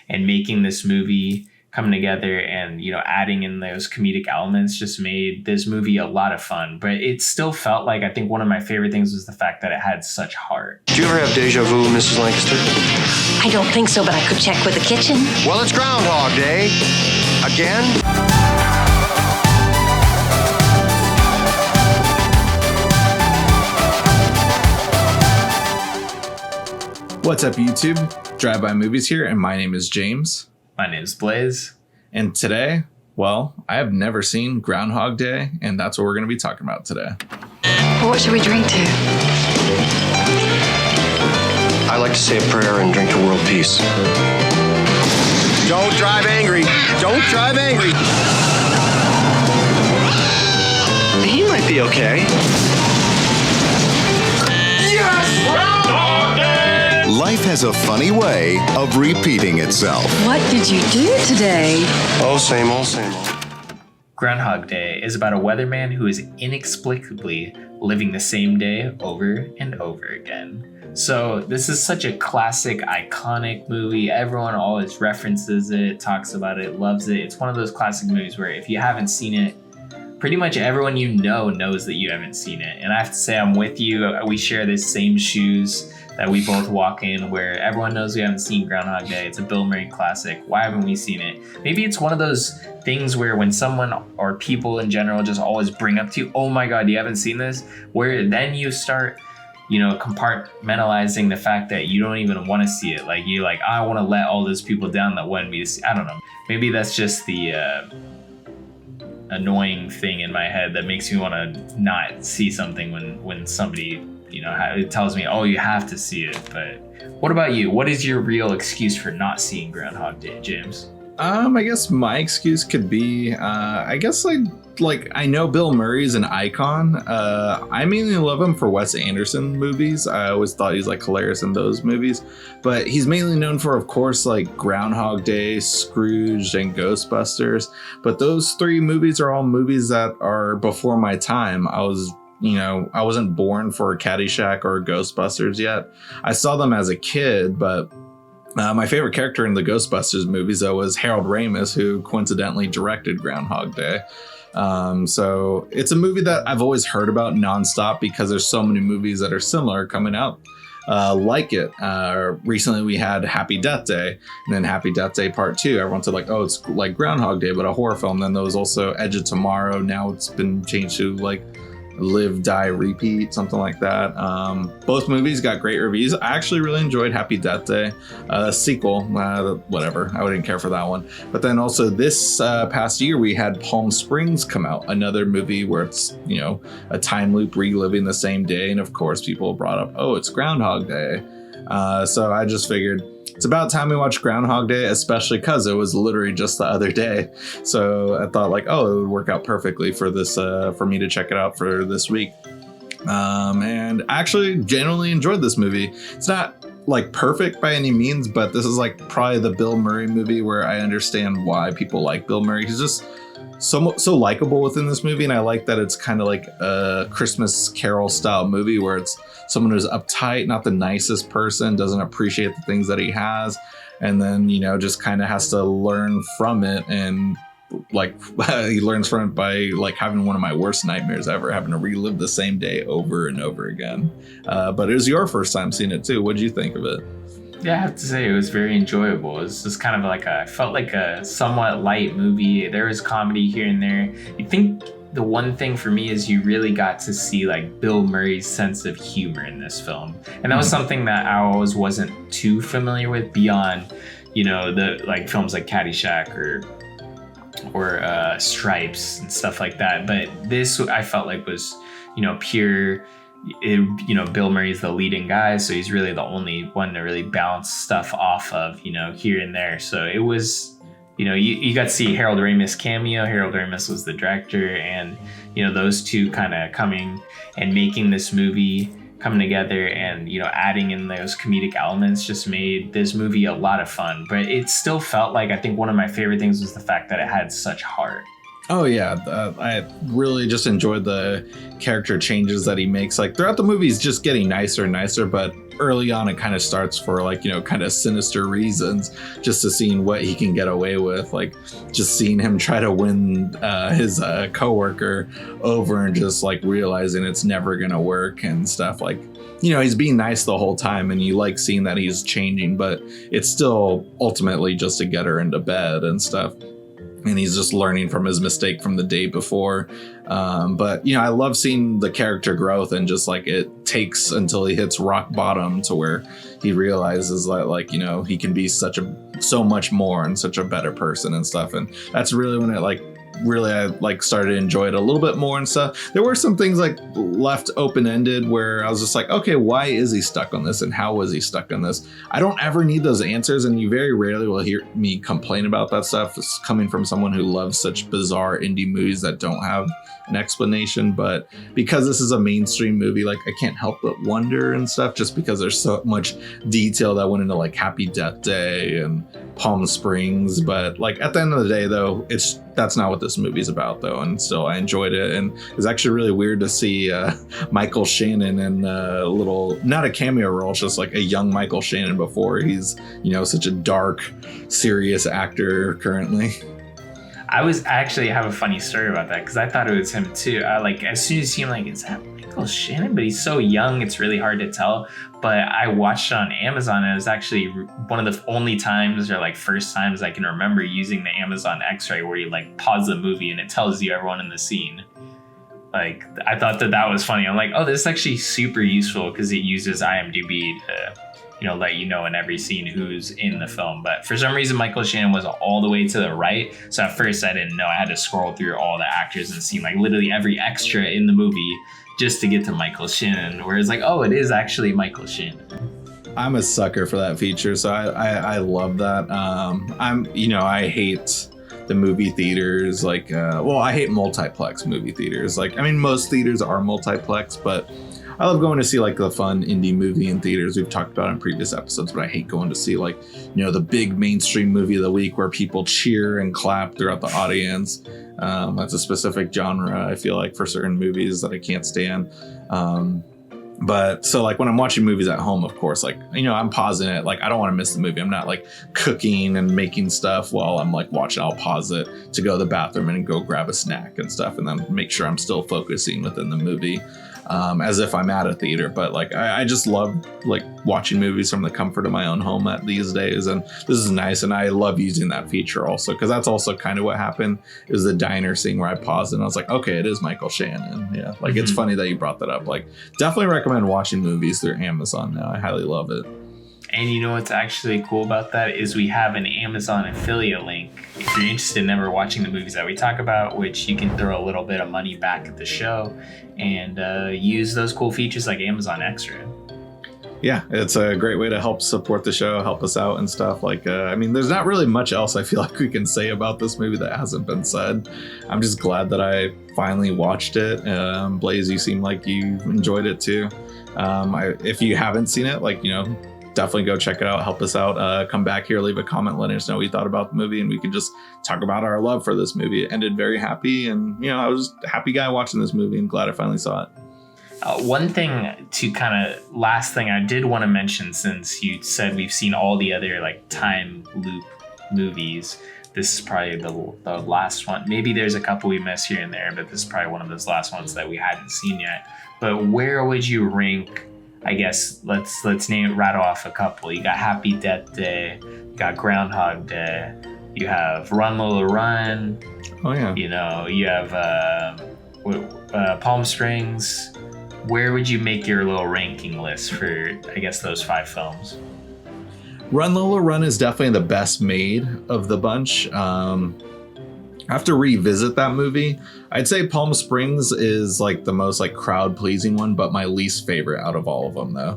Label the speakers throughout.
Speaker 1: and making this movie coming together and, adding in those comedic elements just made this movie a lot of fun. But it still felt like, I think one of my favorite things was the fact that it had such heart.
Speaker 2: Do you ever have deja vu, Mrs. Lancaster?
Speaker 3: I don't think so, but I could check with the kitchen.
Speaker 2: Well, it's Groundhog Day. Again?
Speaker 4: What's up, YouTube? Drive-By Movies here, and my name is James.
Speaker 1: My name is Blaise.
Speaker 4: And today, well, I have never seen Groundhog Day, and that's what we're going to be talking about today.
Speaker 3: Well, what should we drink to?
Speaker 2: I like to say a prayer and drink to world peace. Don't drive angry. Don't drive angry. He might be okay.
Speaker 5: Life has a funny way of repeating itself.
Speaker 3: What did you do today?
Speaker 2: Oh, same old, same old.
Speaker 1: Groundhog Day is about a weatherman who is inexplicably living the same day over and over again. So this is such a classic, iconic movie. Everyone always references it, talks about it, loves it. It's one of those classic movies where if you haven't seen it, pretty much everyone knows that you haven't seen it. And I have to say, I'm with you. We share the same shoes that we both walk in, where everyone knows we haven't seen Groundhog Day. It's a Bill Murray classic. Why haven't we seen it? Maybe it's one of those things where when someone or people in general just always bring up to you, oh my God, you haven't seen this? Where then you start, compartmentalizing the fact that you don't even want to see it. Like you're like, I want to let all those people down that wanted me to see. I don't know. Maybe that's just the annoying thing in my head that makes me want to not see something when somebody it tells me, oh, you have to see it. But what about you? What is your real excuse for not seeing Groundhog Day, James?
Speaker 4: I guess my excuse could be, I know Bill Murray's an icon. I mainly love him for Wes Anderson movies. I always thought he's hilarious in those movies, but he's mainly known for, of course, Groundhog Day, Scrooge, and Ghostbusters. But those three movies are all movies that are before my time. I wasn't born for Caddyshack or Ghostbusters yet. I saw them as a kid, but my favorite character in the Ghostbusters movies, though, was Harold Ramis, who coincidentally directed Groundhog Day. So it's a movie that I've always heard about nonstop because there's so many movies that are similar coming out like it. Recently we had Happy Death Day, and then Happy Death Day Part 2. Everyone said it's like Groundhog Day, but a horror film. Then there was also Edge of Tomorrow. Now it's been changed to Live, Die, Repeat, something like that. Both movies got great reviews. I actually really enjoyed Happy Death Day. Sequel, whatever. I wouldn't care for that one. But then also this past year, we had Palm Springs come out, another movie where it's, a time loop reliving the same day. And of course, people brought up, oh, it's Groundhog Day. So I just figured it's about time we watch Groundhog Day, especially because it was literally just the other day. So I thought it would work out perfectly for this, for me to check it out for this week. And I actually genuinely enjoyed this movie. It's not perfect by any means, but this is probably the Bill Murray movie where I understand why people like Bill Murray. He's just so likable within this movie, and I like that it's kind of like a Christmas Carol style movie where it's someone who's uptight, not the nicest person, doesn't appreciate the things that he has, and then just kind of has to learn from it. And he learns from it by having one of my worst nightmares ever, having to relive the same day over and over again. But it was your first time seeing it too. What did you think of it?
Speaker 1: Yeah, I have to say it was very enjoyable. It was just kind of I felt like a somewhat light movie. There was comedy here and there. You think the one thing for me is you really got to see Bill Murray's sense of humor in this film. And that was something that I always wasn't too familiar with beyond, the films like Caddyshack or Stripes and stuff like that. But this I felt was, pure. Bill Murray's the leading guy, so he's really the only one to really bounce stuff off of, here and there. So it was, you got to see Harold Ramis cameo. Harold Ramis was the director, and, those two kind of coming and making this movie coming together and, adding in those comedic elements just made this movie a lot of fun. But it still felt I think one of my favorite things was the fact that it had such heart.
Speaker 4: Oh yeah, I really just enjoyed the character changes that he makes. Throughout the movie, he's just getting nicer and nicer, but early on it kind of starts for like, you know, kind of sinister reasons, just to seeing what he can get away with, like just seeing him try to win his coworker over and just like realizing it's never gonna work and stuff. Like, you know, he's being nice the whole time and you like seeing that he's changing, but it's still ultimately just to get her into bed and stuff. And he's just learning from his mistake from the day before. But, you know, I love seeing the character growth, and just like it takes until he hits rock bottom to where he realizes that, like, you know, he can be so much more and such a better person and stuff. And that's really when it I like started to enjoy it a little bit more and stuff. There were some things like left open-ended where I was just like, okay, why is he stuck on this and how was he stuck on this? I don't ever need those answers, and you very rarely will hear me complain about that stuff. It's coming from someone who loves such bizarre indie movies that don't have an explanation. But because this is a mainstream movie, like I can't help but wonder and stuff, just because there's so much detail that went into like Happy Death Day and Palm Springs. But like at the end of the day though, that's not what this movie's about though, and still I enjoyed it. And it's actually really weird to see Michael Shannon in a little, not a cameo role, it's just like a young Michael Shannon before he's, you know, such a dark, serious actor currently.
Speaker 1: I actually have a funny story about that, because I thought it was him too. Like as soon as you like, is that Michael Shannon? But he's so young, it's really hard to tell. But I watched it on Amazon, and it was actually one of the only times, or like first times I can remember using the Amazon X-ray, where you like pause the movie and it tells you everyone in the scene. Like I thought that was funny. I'm like, oh, this is actually super useful, because it uses IMDb to, you know, let you know in every scene who's in the film. But for some reason, Michael Shannon was all the way to the right. So at first I didn't know. I had to scroll through all the actors and see like literally every extra in the movie just to get to Michael Shannon. Whereas like, oh, it is actually Michael Shannon.
Speaker 4: I'm a sucker for that feature, so I love that. I hate the movie theaters. Like, I hate multiplex movie theaters. Like, I mean, most theaters are multiplex, but I love going to see like the fun indie movie in theaters we've talked about in previous episodes, but I hate going to see like, you know, the big mainstream movie of the week where people cheer and clap throughout the audience. That's a specific genre, I feel like, for certain movies that I can't stand. But so like when I'm watching movies at home, of course, like, you know, I'm pausing it. Like I don't want to miss the movie. I'm not like cooking and making stuff while I'm like watching. I'll pause it to go to the bathroom and go grab a snack and stuff, and then make sure I'm still focusing within the movie. As if I'm at a theater. But like I just love like watching movies from the comfort of my own home at these days, and this is nice. And I love using that feature also, because that's also kind of what happened. It was the diner scene where I paused and I was like, okay, it is Michael Shannon. Yeah, like It's funny that you brought that up. Like definitely recommend watching movies through Amazon now. I highly love it.
Speaker 1: And you know what's actually cool about that is we have an Amazon affiliate link. If you're interested in ever watching the movies that we talk about, which you can throw a little bit of money back at the show and use those cool features like Amazon Extra.
Speaker 4: Yeah, it's a great way to help support the show, help us out and stuff. Like, I mean, there's not really much else I feel like we can say about this movie that hasn't been said. I'm just glad that I finally watched it. Blaise, you seem like you enjoyed it too. If you haven't seen it, like, you know, definitely go check it out, help us out, come back here, leave a comment, let us know what you thought about the movie, and we can just talk about our love for this movie. It ended very happy, and you know, I was a happy guy watching this movie and glad I finally saw it.
Speaker 1: One thing to last thing I did want to mention, since you said we've seen all the other like time loop movies, this is probably the last one. Maybe there's a couple we missed here and there, but this is probably one of those last ones that we hadn't seen yet. But where would you rank, I guess let's rattle off a couple. You got Happy Death Day, you got Groundhog Day, you have Run Lola Run.
Speaker 4: Oh yeah.
Speaker 1: You know, you have Palm Springs. Where would you make your little ranking list for, I guess, those 5 films?
Speaker 4: Run Lola Run is definitely the best made of the bunch. I have to revisit that movie. I'd say Palm Springs is like the most like crowd pleasing one, but my least favorite out of all of them though.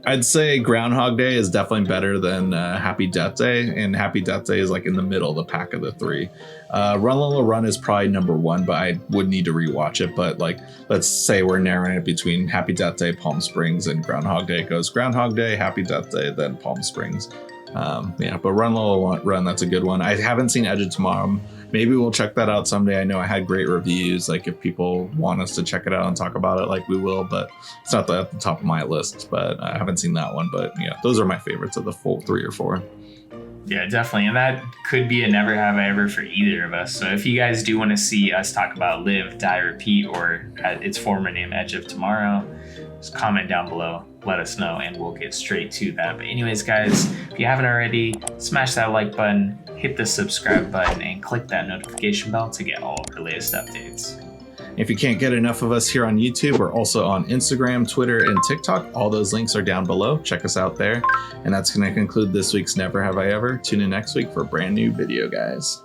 Speaker 4: I'd say Groundhog Day is definitely better than Happy Death Day, and Happy Death Day is like in the middle of the pack of the 3. Run Lola Run is probably number 1, but I would need to rewatch it. But like, let's say we're narrowing it between Happy Death Day, Palm Springs, and Groundhog Day. It goes Groundhog Day, Happy Death Day, then Palm Springs. Yeah, but Run Lola Run, that's a good one. I haven't seen Edge of Tomorrow. Maybe we'll check that out someday. I know I had great reviews. Like if people want us to check it out and talk about it, like we will, but it's not at the top of my list, but I haven't seen that one. But yeah, those are my favorites of the full 3 or 4.
Speaker 1: Yeah, definitely. And that could be a never have I ever for either of us. So if you guys do want to see us talk about Live, Die, Repeat, or its former name, Edge of Tomorrow, just comment down below, let us know, and we'll get straight to that. But anyways, guys, if you haven't already, smash that like button, hit the subscribe button, and click that notification bell to get all of our latest updates.
Speaker 4: If you can't get enough of us here on YouTube, we're also on Instagram, Twitter, and TikTok. All those links are down below. Check us out there. And that's going to conclude this week's Never Have I Ever. Tune in next week for a brand new video, guys.